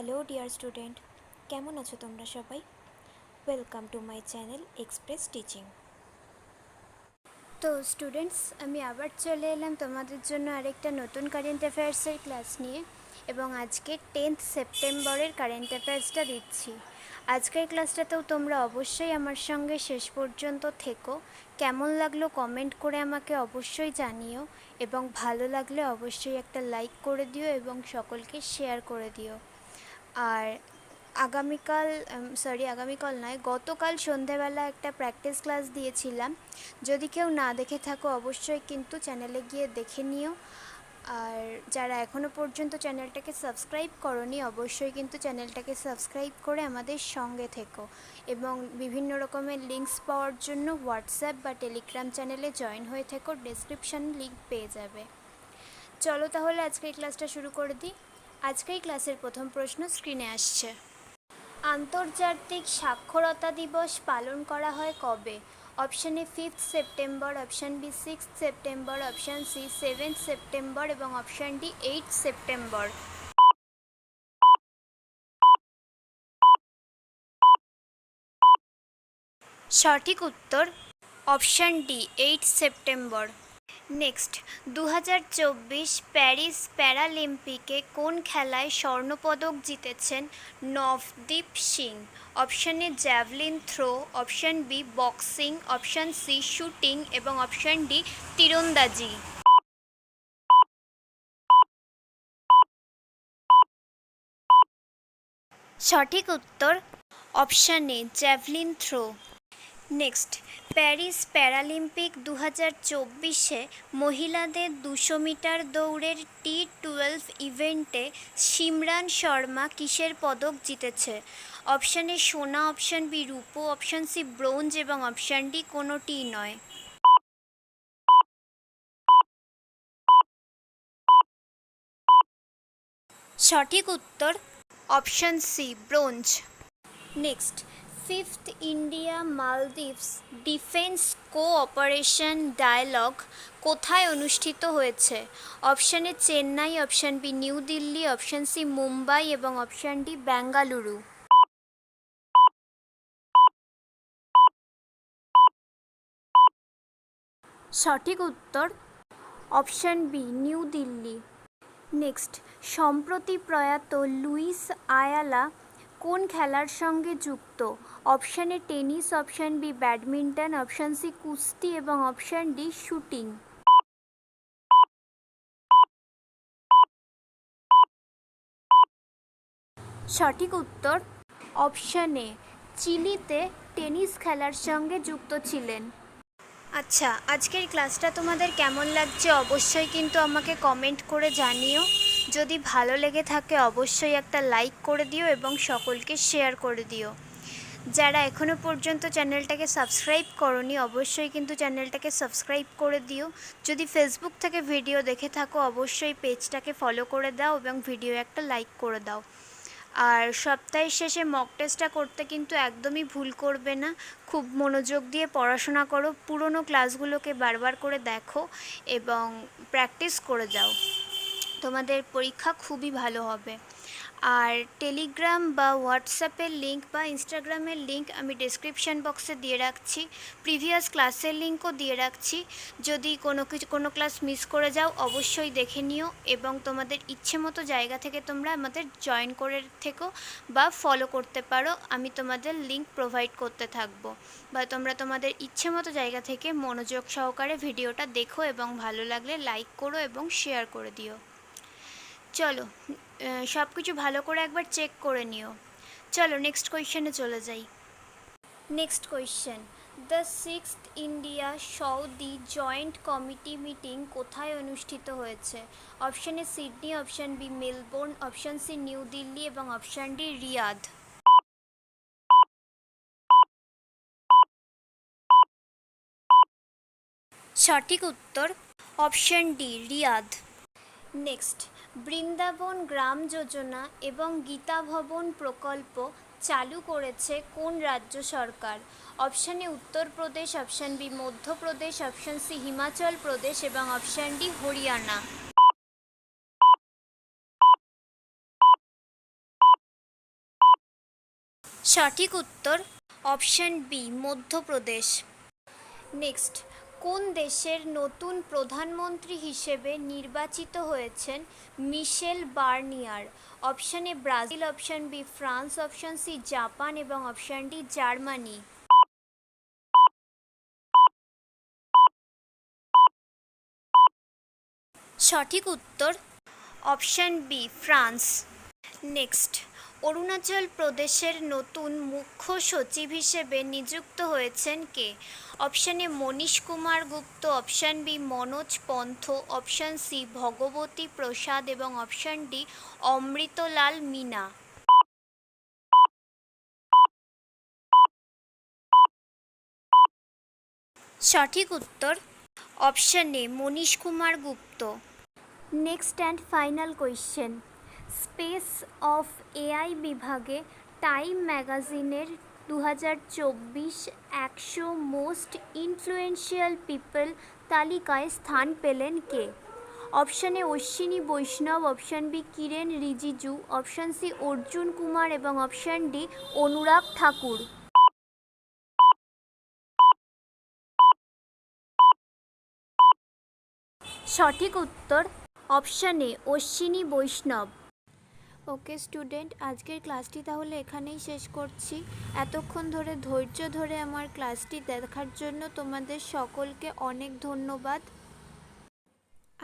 Hello dear student, কেমন আছো তোমরা সবাই? Welcome to my channel express teaching. তো স্টুডেন্টস, আমি আবার চলে এলাম তোমাদের জন্য আরেকটা নতুন কারেন্ট অ্যাফেয়ার্সের ক্লাস নিয়ে, এবং আজকে 10th সেপ্টেম্বরের কারেন্ট অ্যাফেয়ার্সটা দিচ্ছি। আজকের ক্লাসটাতেও তোমরা অবশ্যই আমার সঙ্গে শেষ পর্যন্ত থেকো। কেমন লাগলো কমেন্ট করে আমাকে অবশ্যই জানিও, এবং ভালো লাগলে অবশ্যই একটা লাইক করে দিও এবং সকলকে শেয়ার করে দিও। আর আগামীকাল নয়, গতকাল সন্ধেবেলা একটা প্র্যাকটিস ক্লাস দিয়েছিলাম। যদি কেউ না দেখে থাকো অবশ্যই কিন্তু চ্যানেলে গিয়ে দেখে নিও। আর যারা এখনও পর্যন্ত চ্যানেলটাকে সাবস্ক্রাইব করোনি অবশ্যই কিন্তু চ্যানেলটাকে সাবস্ক্রাইব করে আমাদের সঙ্গে থেকো, এবং বিভিন্ন রকমের লিঙ্কস পাওয়ার জন্য হোয়াটসঅ্যাপ বা টেলিগ্রাম চ্যানেলে জয়েন হয়ে থেকো, ডেসক্রিপশানে লিঙ্ক পেয়ে যাবে। চলো তাহলে আজকের ক্লাসটা শুরু করে দিই। আজকের ক্লাসের প্রথম প্রশ্ন স্ক্রিনে আসছে। আন্তর্জাতিক সাক্ষরতা দিবস পালন করা হয় কবে? Option A 5th September, option B 6th September, option C 7th September এবং অপশান ডি 8th সেপ্টেম্বর। সঠিক উত্তর option D 8th September. Next, 2024 Paris প্যারালিম্পিকে কোন খেলায় স্বর্ণপদক জিতেছেন Navdeep Singh? Option A javelin throw, option B boxing, option C shooting এবং option D তীরন্দাজি। সঠিক উত্তর option A javelin throw. Next, Paris Paralympic 2024-এ মহিলাদের 200 মিটার দৌড়ের T12 ইভেন্টে সিমরান শর্মা কিসের পদক জিতেছে? অপশান এ সোনা, অপশান বি রূপো, অপশান সি ব্রোঞ্জ এবং অপশান ডি কোনোটিই নয়। সঠিক উত্তর option C bronze. Next, 5th India Maldives defence cooperation dialogue কোথায় অনুষ্ঠিত হয়েছে? Option A Chennai, option B new Delhi, option C Mumbai এবং অপশান ডি বেঙ্গালুরু। সঠিক উত্তর option B new Delhi. Next, সম্প্রতি প্রয়াত লুইস আয়ালা কোন খেলার সঙ্গে যুক্ত? Option A tennis, option B badminton, option C কুস্তি এবং অপশান ডি শুটিং। সঠিক উত্তর অপশান এ চিলিতে টেনিস খেলার সঙ্গে যুক্ত ছিলেন। আচ্ছা, আজকের ক্লাসটা তোমাদের কেমন লাগছে অবশ্যই কিন্তু আমাকে কমেন্ট করে জানিও। যদি ভালো লেগে থাকে অবশ্যই একটা লাইক করে দিও এবং সকলকে শেয়ার করে দিও। যারা এখনও পর্যন্ত চ্যানেলটাকে সাবস্ক্রাইব করোনি অবশ্যই কিন্তু চ্যানেলটাকে সাবস্ক্রাইব করে দিও। যদি ফেসবুক থেকে ভিডিও দেখে থাকো অবশ্যই পেজটাকে ফলো করে দাও এবং ভিডিও একটা লাইক করে দাও। আর সপ্তাহের শেষে মক টেস্টটা করতে কিন্তু একদমই ভুল করবে না। খুব মনোযোগ দিয়ে পড়াশোনা করো, পুরনো ক্লাসগুলোকে বারবার করে দেখো এবং প্র্যাকটিস করে যাও। তোমাদের পরীক্ষা খুবই ভালো হবে। আর টেলিগ্রাম বা হোয়াটসঅ্যাপের লিঙ্ক বা ইনস্টাগ্রামের লিঙ্ক আমি ডেসক্রিপশান বক্সে দিয়ে রাখছি, প্রিভিয়াস ক্লাসের লিঙ্কও দিয়ে রাখছি। যদি কোনো ক্লাস মিস করে যাও অবশ্যই দেখে নিও এবং তোমাদের ইচ্ছে মতো জায়গা থেকে তোমরা আমাদের জয়েন করে থেকো বা ফলো করতে পারো। আমি তোমাদের লিঙ্ক প্রোভাইড করতে থাকবো, বা তোমরা তোমাদের ইচ্ছে মতো জায়গা থেকে মনোযোগ সহকারে ভিডিওটা দেখো এবং ভালো লাগলে লাইক করো এবং শেয়ার করে দিও। চলো সব কিছু ভালো করে একবার চেক করে নিও। চলো নেক্সট কোয়েশ্চেনে চলে যাই। Next question, the 6th India Saudi joint committee meeting কোথায় অনুষ্ঠিত হয়েছে? Option A Sydney, option B Melbourne, option C new Delhi এবং অপশান ডি রিয়াদ। সঠিক উত্তর option D Riyadh. Next, Vrindavan Gram Yojana এবং গীতা ভবন প্রকল্প চালু করেছে কোন রাজ্য সরকার? Option A Uttar Pradesh, option B Madhya Pradesh, option C Himachal Pradesh এবং অপশান ডি হরিয়ানা। সঠিক উত্তর অপশন বি, মধ্যপ্রদেশ। নেক্সট, কোন দেশের নতুন প্রধানমন্ত্রী হিসেবে নির্বাচিত হয়েছেন Michel Barnier? Option A Brazil, option B France, option C Japan এবং অপশন ডি জার্মানি। সঠিক উত্তর option B France. Next, Arunachal প্রদেশের নতুন মুখ্য সচিব হিসেবে নিযুক্ত হয়েছেন কে? Option A Manish Kumar Gupta, option B Manoj Pant, option C Bhagwati Prasad এবং অপশন ডি অমৃতলাল মিনা। সঠিক উত্তর option A Manish Kumar Gupta. Next and final question, space of AI বিভাগে টাইম ম্যাগাজিনের 2024 100 মোস্ট ইনফ্লুয়েন্সিয়াল পিপল তালিকায় স্থান পেলেন কে? Option A Ashwini Vaishnaw, option B Kiren Rijiju, option C Arjun Kumar এবং অপশন ডি অনুরাগ ঠাকুর। সঠিক উত্তর অপশন এ অশ্বিনী বৈষ্ণব। ওকে স্টুডেন্ট, আজকের ক্লাসটি তাহলে এখানেই শেষ করছি। এতক্ষণ ধরে ধৈর্য ধরে আমার ক্লাসটি দেখার জন্য তোমাদের সকলকে অনেক ধন্যবাদ।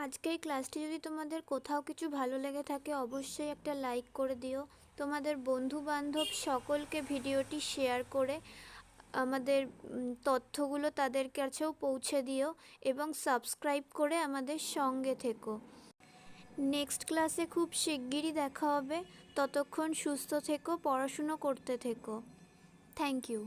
আজকের ক্লাসটি যদি তোমাদের কোথাও কিছু ভালো লেগে থাকে অবশ্যই একটা লাইক করে দিও। তোমাদের বন্ধু বান্ধব সকলকে ভিডিওটি শেয়ার করে আমাদের তথ্যগুলো তাদের কাছেও পৌঁছে দিও এবং সাবস্ক্রাইব করে আমাদের সঙ্গে থেকো। নেক্সট ক্লাসে খুব শিগগিরই দেখা হবে। ততক্ষণ সুস্থ থেকো, পড়াশুনো করতে থেকো। Thank you.